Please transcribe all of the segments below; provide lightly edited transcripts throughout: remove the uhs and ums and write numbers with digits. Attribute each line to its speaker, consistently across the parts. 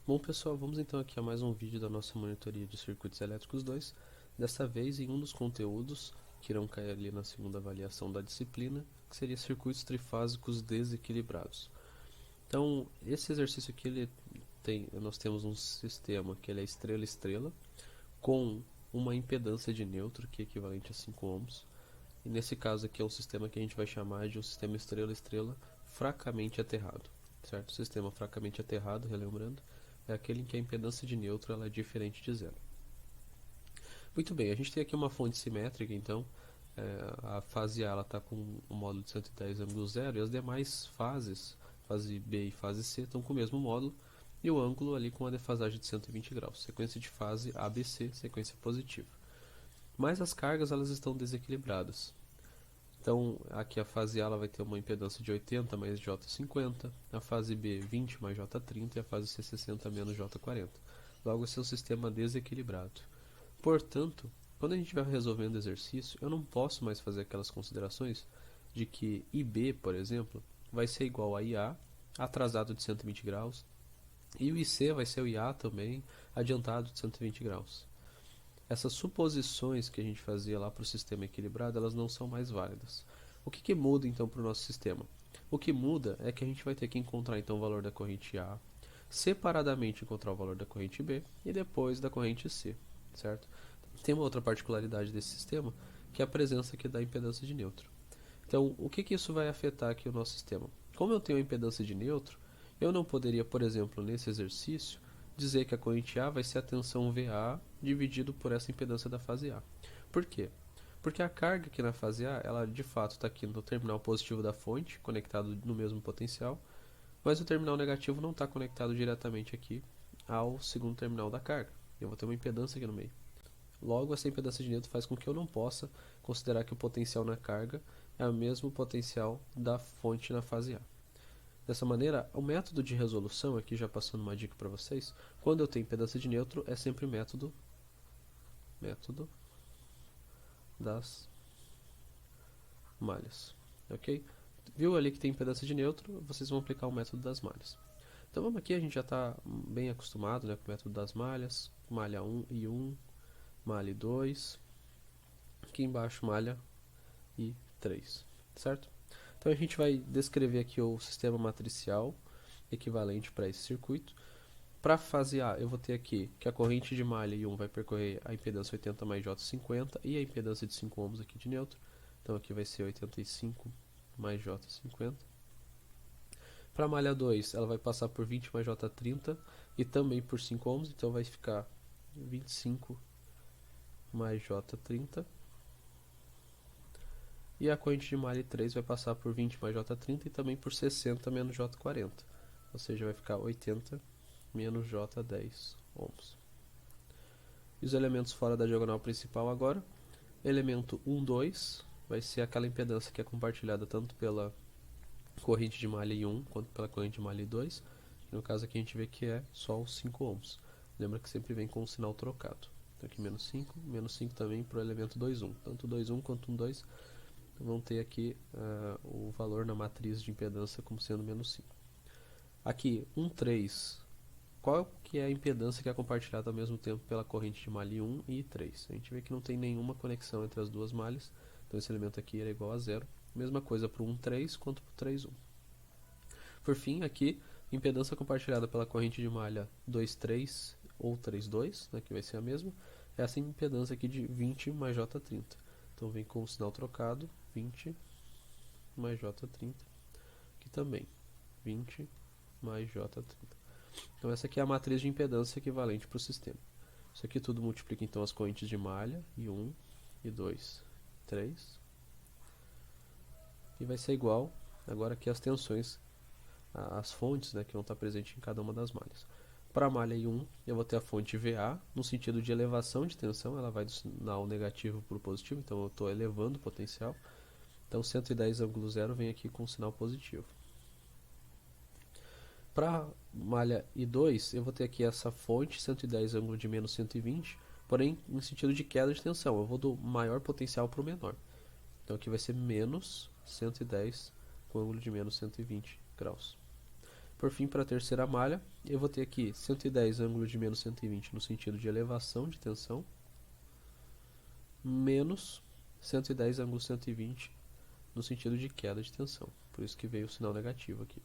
Speaker 1: Bom pessoal, vamos então aqui a mais um vídeo da nossa monitoria de circuitos elétricos 2. Desta vez em um dos conteúdos que irão cair ali na segunda avaliação da disciplina, que seria circuitos trifásicos desequilibrados. Então, esse exercício aqui nós temos um sistema que ele é estrela-estrela, com uma impedância de neutro que é equivalente a 5 ohms. E nesse caso aqui é um sistema que a gente vai chamar de um sistema estrela-estrela fracamente aterrado. Certo? O sistema fracamente aterrado, relembrando, é aquele em que a impedância de neutro ela é diferente de zero. Muito bem, a gente tem aqui uma fonte simétrica, então a fase A está com um módulo de 110 ângulo zero e as demais fases, fase B e fase C, estão com o mesmo módulo e o ângulo ali com a defasagem de 120 graus. Sequência de fase ABC, sequência positiva. Mas as cargas elas estão desequilibradas. Então, aqui a fase A ela vai ter uma impedância de 80 mais J50, a fase B 20 mais J30 e a fase C 60 menos J40. Logo, esse é um sistema desequilibrado. Portanto, quando a gente vai resolvendo o exercício, eu não posso mais fazer aquelas considerações de que IB, por exemplo, vai ser igual a IA, atrasado de 120 graus, e o IC vai ser o IA também, adiantado de 120 graus. Essas suposições que a gente fazia lá para o sistema equilibrado, elas não são mais válidas. O que muda então para o nosso sistema? O que muda é que a gente vai ter que encontrar então o valor da corrente A, separadamente encontrar o valor da corrente B e depois da corrente C, certo? Tem uma outra particularidade desse sistema, que é a presença aqui da impedância de neutro. Então, o que isso vai afetar aqui o nosso sistema? Como eu tenho a impedância de neutro, eu não poderia, por exemplo, nesse exercício, dizer que a corrente A vai ser a tensão VA dividido por essa impedância da fase A. Por quê? Porque a carga aqui na fase A, ela de fato está aqui no terminal positivo da fonte, conectado no mesmo potencial, mas o terminal negativo não está conectado diretamente aqui ao segundo terminal da carga. Eu vou ter uma impedância aqui no meio. Logo, essa impedância de neutro faz com que eu não possa considerar que o potencial na carga é o mesmo potencial da fonte na fase A. Dessa maneira, o método de resolução, aqui já passando uma dica para vocês, quando eu tenho impedância de neutro, é sempre método das malhas. Ok? Viu ali que tem impedância de neutro, vocês vão aplicar o método das malhas. Então vamos aqui, a gente já está bem acostumado, né, com o método das malhas, malha 1 e 1, malha 2, aqui embaixo malha e 3, certo? Então a gente vai descrever aqui o sistema matricial equivalente para esse circuito. Para a fase A, eu vou ter aqui que a corrente de malha I1 vai percorrer a impedância 80 mais J50 e a impedância de 5 ohms aqui de neutro. Então aqui vai ser 85 mais J50. Para a malha 2, ela vai passar por 20 mais J30 e também por 5 ohms, então vai ficar 25 mais J30. E a corrente de malha 3 vai passar por 20 mais J30 e também por 60 menos J40. Ou seja, vai ficar 80 menos J10 ohms. E os elementos fora da diagonal principal agora. Elemento 1, 2 vai ser aquela impedância que é compartilhada tanto pela corrente de malha I1 quanto pela corrente de malha I2. No caso aqui a gente vê que é só os 5 ohms. Lembra que sempre vem com o sinal trocado. Então aqui menos 5 também para o elemento 2, 1. Tanto 2, 1 quanto 1, 2 vão ter aqui o valor na matriz de impedância como sendo menos 5. Aqui, 1, 3. Qual que é a impedância que é compartilhada ao mesmo tempo pela corrente de malha 1 e 3? A gente vê que não tem nenhuma conexão entre as duas malhas, então esse elemento aqui é igual a zero. Mesma coisa para o 1, 3 quanto para o 3, 1. Por fim, aqui, impedância compartilhada pela corrente de malha 2, 3 ou 3, 2, né, que vai ser a mesma, é essa impedância aqui de 20 mais J30. Então vem com o sinal trocado, 20 mais J30, aqui também, 20 mais J30. Então essa aqui é a matriz de impedância equivalente para o sistema. Isso aqui tudo multiplica então as correntes de malha, I1, I2, 3. E vai ser igual, agora aqui as tensões, as fontes, né, que vão estar presentes em cada uma das malhas. Para a malha I1, eu vou ter a fonte VA, no sentido de elevação de tensão, ela vai do sinal negativo para o positivo, então eu estou elevando o potencial. Então 110 ângulo zero vem aqui com o sinal positivo. Para a malha I2, eu vou ter aqui essa fonte, 110 ângulo de menos 120, porém em sentido de queda de tensão. Eu vou do maior potencial para o menor. Então aqui vai ser menos 110 com ângulo de menos 120 graus. Por fim, para a terceira malha, eu vou ter aqui 110 ângulo de menos 120 no sentido de elevação de tensão, menos 110 ângulo 120 no sentido de queda de tensão. Por isso que veio o sinal negativo aqui.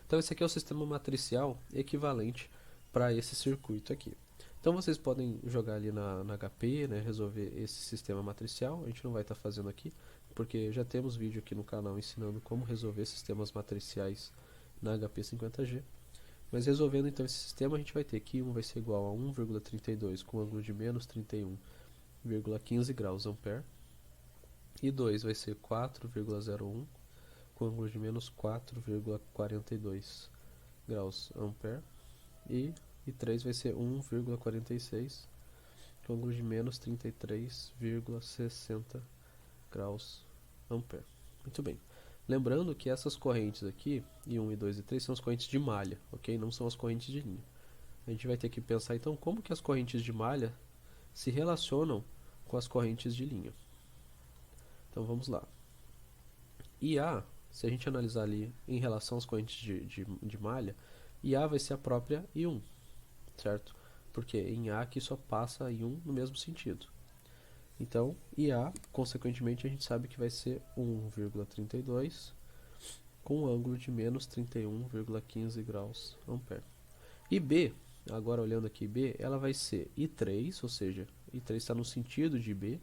Speaker 1: Então esse aqui é o sistema matricial equivalente para esse circuito aqui. Então vocês podem jogar ali na HP, né, resolver esse sistema matricial. A gente não vai estar fazendo aqui, porque já temos vídeo aqui no canal ensinando como resolver sistemas matriciais na HP 50G. Mas resolvendo então esse sistema, a gente vai ter que 1 vai ser igual a 1,32 com ângulo de menos 31,15 graus ampere. E 2 vai ser 4,01 com ângulo de menos 4,42 graus ampere. E 3 vai ser 1,46 com ângulo de menos 33,60 graus ampere. Muito bem. Lembrando que essas correntes aqui, I1, I2 e 3, são as correntes de malha, ok? Não são as correntes de linha. A gente vai ter que pensar então como que as correntes de malha se relacionam com as correntes de linha. Então vamos lá. IA, se a gente analisar ali em relação às correntes de malha, IA vai ser a própria I1, certo? Porque em A aqui só passa I1 no mesmo sentido. Então, IA, consequentemente, a gente sabe que vai ser 1,32 com um ângulo de menos 31,15 graus ampere. E B, agora olhando aqui B, ela vai ser I3, ou seja, I3 está no sentido de B,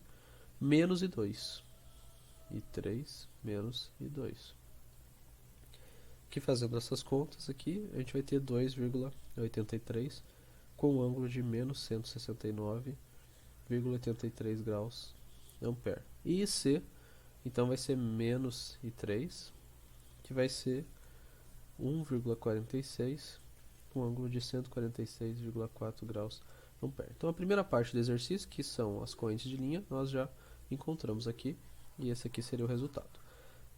Speaker 1: menos I2. I3 menos I2. Que fazendo essas contas aqui, a gente vai ter 2,83 com um ângulo de menos 169,83 graus ampere. E IC, então vai ser menos I3, que vai ser 1,46 com ângulo de 146,4 graus ampere. Então a primeira parte do exercício, que são as correntes de linha, nós já encontramos aqui, e esse aqui seria o resultado.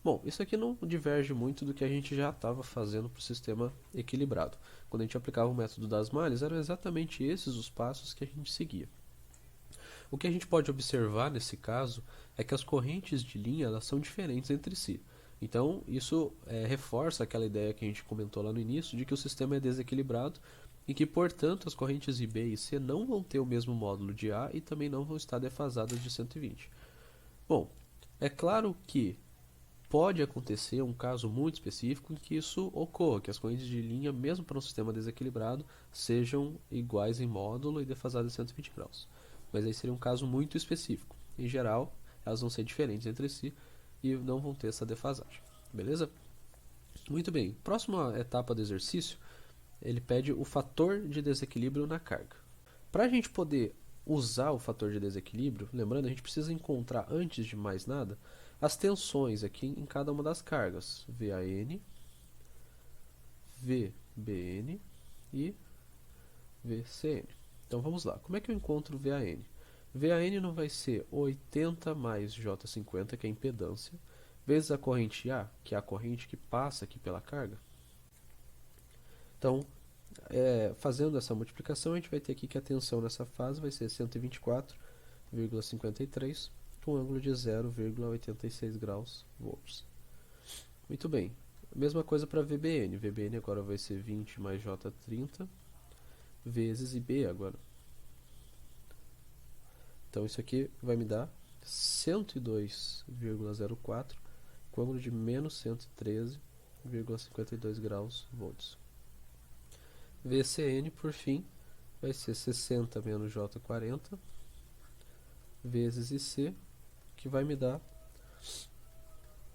Speaker 1: Bom, isso aqui não diverge muito do que a gente já estava fazendo para o sistema equilibrado. Quando a gente aplicava o método das malhas, eram exatamente esses os passos que a gente seguia. O que a gente pode observar nesse caso é que as correntes de linha elas são diferentes entre si. Então, isso reforça aquela ideia que a gente comentou lá no início, de que o sistema é desequilibrado e que, portanto, as correntes IB e C não vão ter o mesmo módulo de A e também não vão estar defasadas de 120. Bom, é claro que pode acontecer um caso muito específico em que isso ocorra, que as correntes de linha, mesmo para um sistema desequilibrado, sejam iguais em módulo e defasadas em 120 graus. Mas aí seria um caso muito específico. Em geral, elas vão ser diferentes entre si e não vão ter essa defasagem. Beleza? Muito bem. Próxima etapa do exercício, ele pede o fator de desequilíbrio na carga. Para a gente poder usar o fator de desequilíbrio, lembrando, a gente precisa encontrar, antes de mais nada, as tensões aqui em cada uma das cargas, VAN, VBN e VCN. Então vamos lá, como é que eu encontro VAN? VAN não vai ser 80 mais J50, que é a impedância, vezes a corrente A, que é a corrente que passa aqui pela carga. Então, fazendo essa multiplicação, a gente vai ter aqui que a tensão nessa fase vai ser 124,53 com ângulo de 0,86 graus volts. Muito bem. Mesma coisa para VBN. VBN agora vai ser 20 mais J30 vezes IB agora. Então isso aqui vai me dar 102,04 com ângulo de menos 113,52 graus volts. VCN, por fim, vai ser 60 menos J40 vezes IC, que vai me dar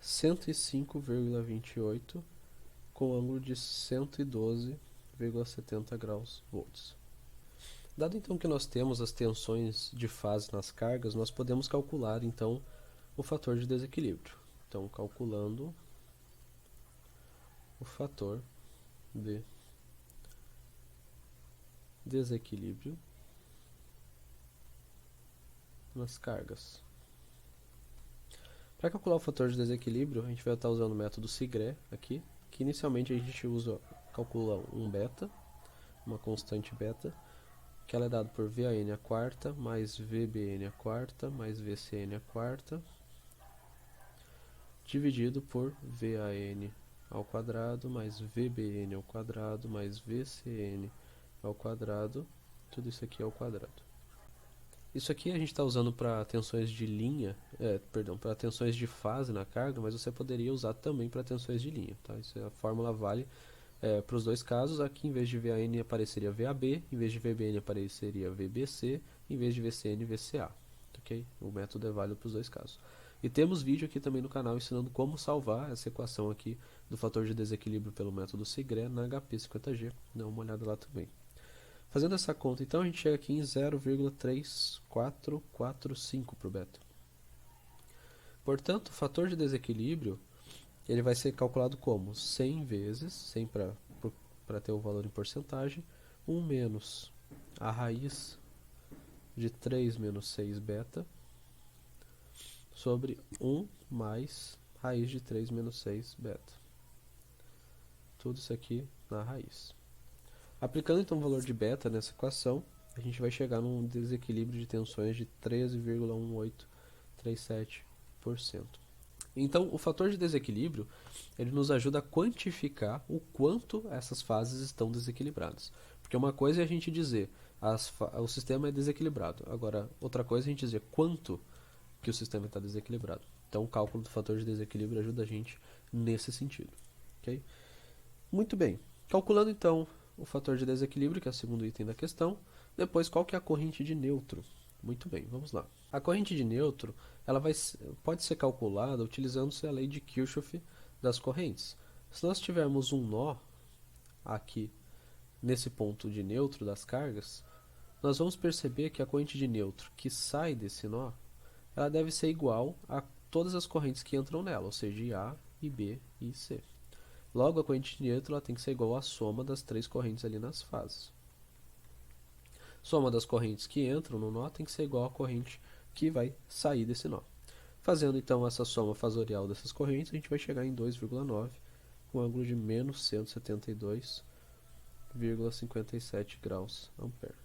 Speaker 1: 105,28 com ângulo de 112,70 graus volts. Dado então que nós temos as tensões de fase nas cargas, nós podemos calcular então o fator de desequilíbrio. Então, calculando o fator de desequilíbrio nas cargas. Para calcular o fator de desequilíbrio, a gente vai estar usando o método Sigré aqui, que inicialmente a gente calcula um beta, uma constante beta, que ela é dada por VAN a quarta, mais VBN a quarta, mais VCN a quarta, dividido por VAN ao quadrado mais VBN ao quadrado mais VCN ao quadrado, tudo isso aqui ao quadrado. Isso aqui a gente está usando para tensões de linha, para tensões de fase na carga, mas você poderia usar também para tensões de linha, tá? Isso, a fórmula vale para os dois casos. Aqui em vez de VAN apareceria VAB, em vez de VBN apareceria VBC, em vez de VCN, VCA. Ok? O método é válido para os dois casos. E temos vídeo aqui também no canal ensinando como salvar essa equação aqui do fator de desequilíbrio pelo método Sigré na HP50G. Dá uma olhada lá também. Fazendo essa conta, então, a gente chega aqui em 0,3445 para o beta. Portanto, o fator de desequilíbrio ele vai ser calculado como 100 vezes, 100 para ter o valor em porcentagem, 1 menos a raiz de 3 menos 6 beta, sobre 1 mais raiz de 3 menos 6 beta. Tudo isso aqui na raiz. Aplicando então o valor de beta nessa equação, a gente vai chegar num desequilíbrio de tensões de 13,1837%. Então, o fator de desequilíbrio ele nos ajuda a quantificar o quanto essas fases estão desequilibradas. Porque uma coisa é a gente dizer o sistema é desequilibrado. Agora, outra coisa é a gente dizer quanto que o sistema está desequilibrado. Então, o cálculo do fator de desequilíbrio ajuda a gente nesse sentido. Okay? Muito bem. Calculando então o fator de desequilíbrio, que é o segundo item da questão. Depois, qual que é a corrente de neutro? Muito bem, vamos lá. A corrente de neutro ela pode ser calculada utilizando-se a lei de Kirchhoff das correntes. Se nós tivermos um nó aqui nesse ponto de neutro das cargas, nós vamos perceber que a corrente de neutro que sai desse nó ela deve ser igual a todas as correntes que entram nela, ou seja, IA, IB e IC. Logo, a corrente de neutro ela tem que ser igual à soma das três correntes ali nas fases. Soma das correntes que entram no nó tem que ser igual à corrente que vai sair desse nó. Fazendo então essa soma fasorial dessas correntes, a gente vai chegar em 2,9 com ângulo de menos 172,57 graus ampere.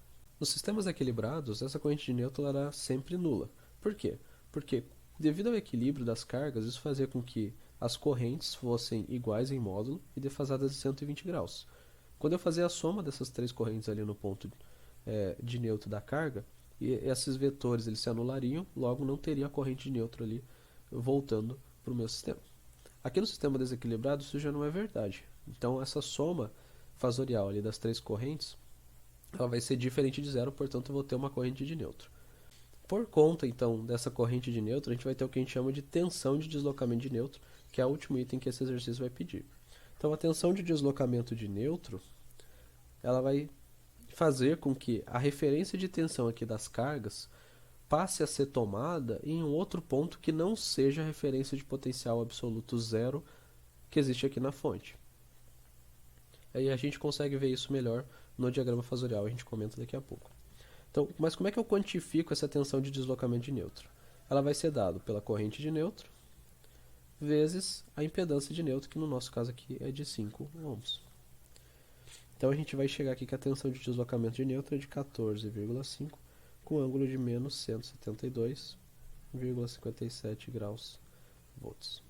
Speaker 1: Nos sistemas equilibrados, essa corrente de neutro era sempre nula. Por quê? Porque devido ao equilíbrio das cargas, isso fazia com que as correntes fossem iguais em módulo e defasadas de 120 graus. Quando eu fazia a soma dessas três correntes ali no ponto de neutro da carga, e esses vetores eles se anulariam, logo não teria a corrente de neutro ali voltando para o meu sistema. Aqui no sistema desequilibrado isso já não é verdade. Então essa soma fasorial ali das três correntes ela vai ser diferente de zero, portanto eu vou ter uma corrente de neutro. Por conta então dessa corrente de neutro, a gente vai ter o que a gente chama de tensão de deslocamento de neutro, que é o último item que esse exercício vai pedir. Então a tensão de deslocamento de neutro ela vai fazer com que a referência de tensão aqui das cargas passe a ser tomada em um outro ponto que não seja a referência de potencial absoluto zero que existe aqui na fonte. Aí a gente consegue ver isso melhor no diagrama fasorial, a gente comenta daqui a pouco. Então, mas como é que eu quantifico essa tensão de deslocamento de neutro? Ela vai ser dada pela corrente de neutro vezes a impedância de neutro, que no nosso caso aqui é de 5 ohms. Então a gente vai chegar aqui que a tensão de deslocamento de neutro é de 14,5 com ângulo de menos 172,57 graus volts.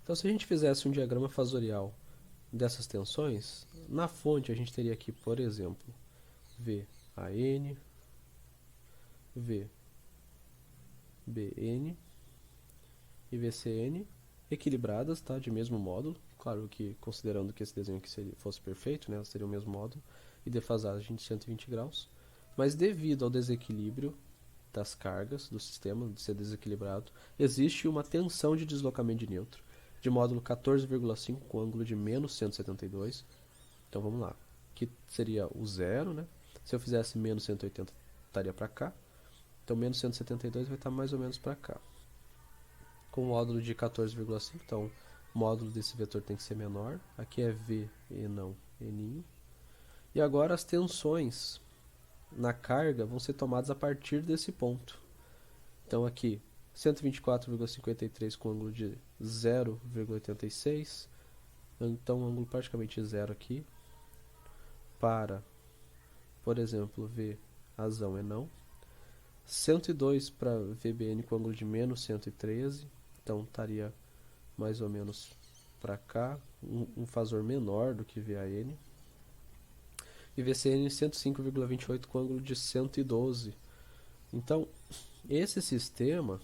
Speaker 1: Então se a gente fizesse um diagrama fasorial dessas tensões, na fonte a gente teria aqui, por exemplo, VAN, VBN e VCN equilibradas, tá, de mesmo módulo. Claro que considerando que esse desenho aqui fosse perfeito, né, elas teriam o mesmo módulo e defasagem de 120 graus. Mas devido ao desequilíbrio das cargas do sistema, de ser desequilibrado, existe uma tensão de deslocamento de neutro de módulo 14,5 com ângulo de menos 172. Então vamos lá, que seria o zero, né? Se eu fizesse menos 180 estaria para cá, então menos 172 vai estar mais ou menos para cá. Com o módulo de 14,5, então o módulo desse vetor tem que ser menor. Aqui é V e não N. E agora as tensões na carga vão ser tomadas a partir desse ponto. Então aqui 124,53 com ângulo de 0,86. Então ângulo praticamente zero aqui. Para, por exemplo, V razão é não. 102 para VBN com ângulo de menos 113. então estaria mais ou menos para cá, um fasor menor do que VAN. E VCN 105,28 com ângulo de 112. Então, esse sistema,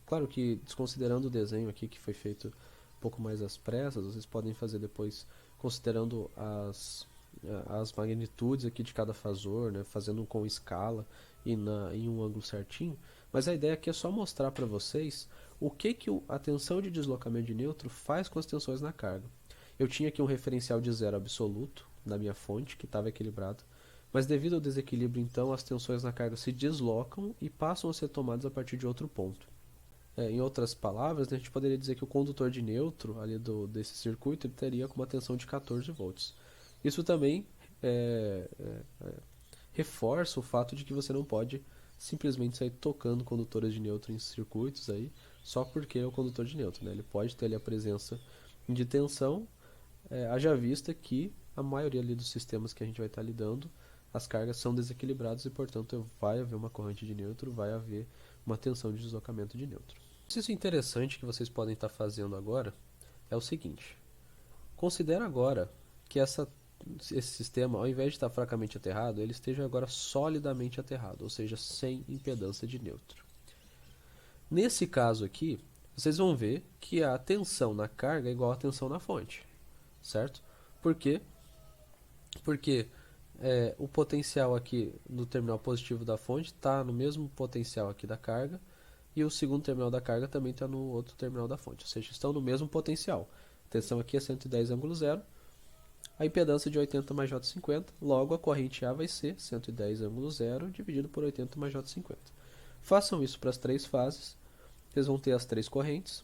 Speaker 1: claro que desconsiderando o desenho aqui que foi feito um pouco mais às pressas, vocês podem fazer depois considerando as magnitudes aqui de cada fasor, né, fazendo com escala e em um ângulo certinho. Mas a ideia aqui é só mostrar para vocês o que a tensão de deslocamento de neutro faz com as tensões na carga. Eu tinha aqui um referencial de zero absoluto na minha fonte, que estava equilibrado, mas devido ao desequilíbrio, então, as tensões na carga se deslocam e passam a ser tomadas a partir de outro ponto. Em outras palavras, né, a gente poderia dizer que o condutor de neutro ali desse circuito ele teria com uma tensão de 14 volts. Isso também reforça o fato de que você não pode simplesmente sair tocando condutores de neutro em circuitos aí, só porque é o condutor de neutro, né? Ele pode ter ali a presença de tensão, haja vista que a maioria ali dos sistemas que a gente vai estar lidando, as cargas são desequilibradas e, portanto, vai haver uma corrente de neutro, vai haver uma tensão de deslocamento de neutro. Um exercício interessante que vocês podem estar fazendo agora é o seguinte: considera agora que esse sistema, ao invés de estar fracamente aterrado, ele esteja agora solidamente aterrado, ou seja, sem impedância de neutro. Nesse caso aqui, vocês vão ver que a tensão na carga é igual à tensão na fonte, certo? Por quê? Porque o potencial aqui no terminal positivo da fonte está no mesmo potencial aqui da carga, e o segundo terminal da carga também está no outro terminal da fonte, ou seja, estão no mesmo potencial. A tensão aqui é 110,0, a impedância de 80 mais J50, logo a corrente A vai ser 110,0 dividido por 80 mais J50. Façam isso para as três fases, vocês vão ter as três correntes.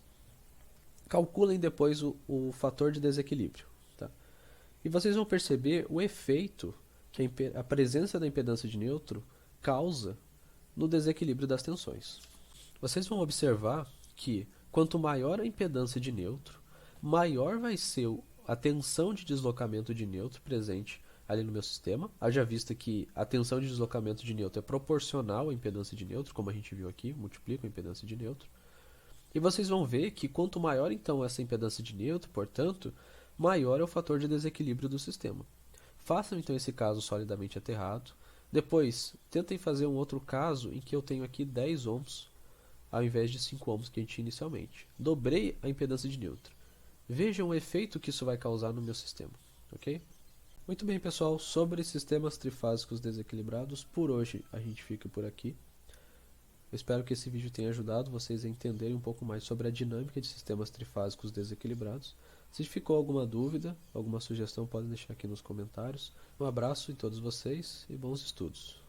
Speaker 1: Calculem depois o fator de desequilíbrio. Tá? E vocês vão perceber o efeito que a presença da impedância de neutro causa no desequilíbrio das tensões. Vocês vão observar que quanto maior a impedância de neutro, maior vai ser a tensão de deslocamento de neutro presente ali no meu sistema. Haja vista que a tensão de deslocamento de neutro é proporcional à impedância de neutro, como a gente viu aqui, multiplica a impedância de neutro. E vocês vão ver que quanto maior então essa impedância de neutro, portanto, maior é o fator de desequilíbrio do sistema. Façam então esse caso solidamente aterrado. Depois, tentem fazer um outro caso em que eu tenho aqui 10 ohms ao invés de 5 ohms que a gente tinha inicialmente. Dobrei a impedância de neutro. Vejam o efeito que isso vai causar no meu sistema, ok? Muito bem, pessoal, sobre sistemas trifásicos desequilibrados, por hoje a gente fica por aqui. Eu espero que esse vídeo tenha ajudado vocês a entenderem um pouco mais sobre a dinâmica de sistemas trifásicos desequilibrados. Se ficou alguma dúvida, alguma sugestão, podem deixar aqui nos comentários. Um abraço em todos vocês e bons estudos.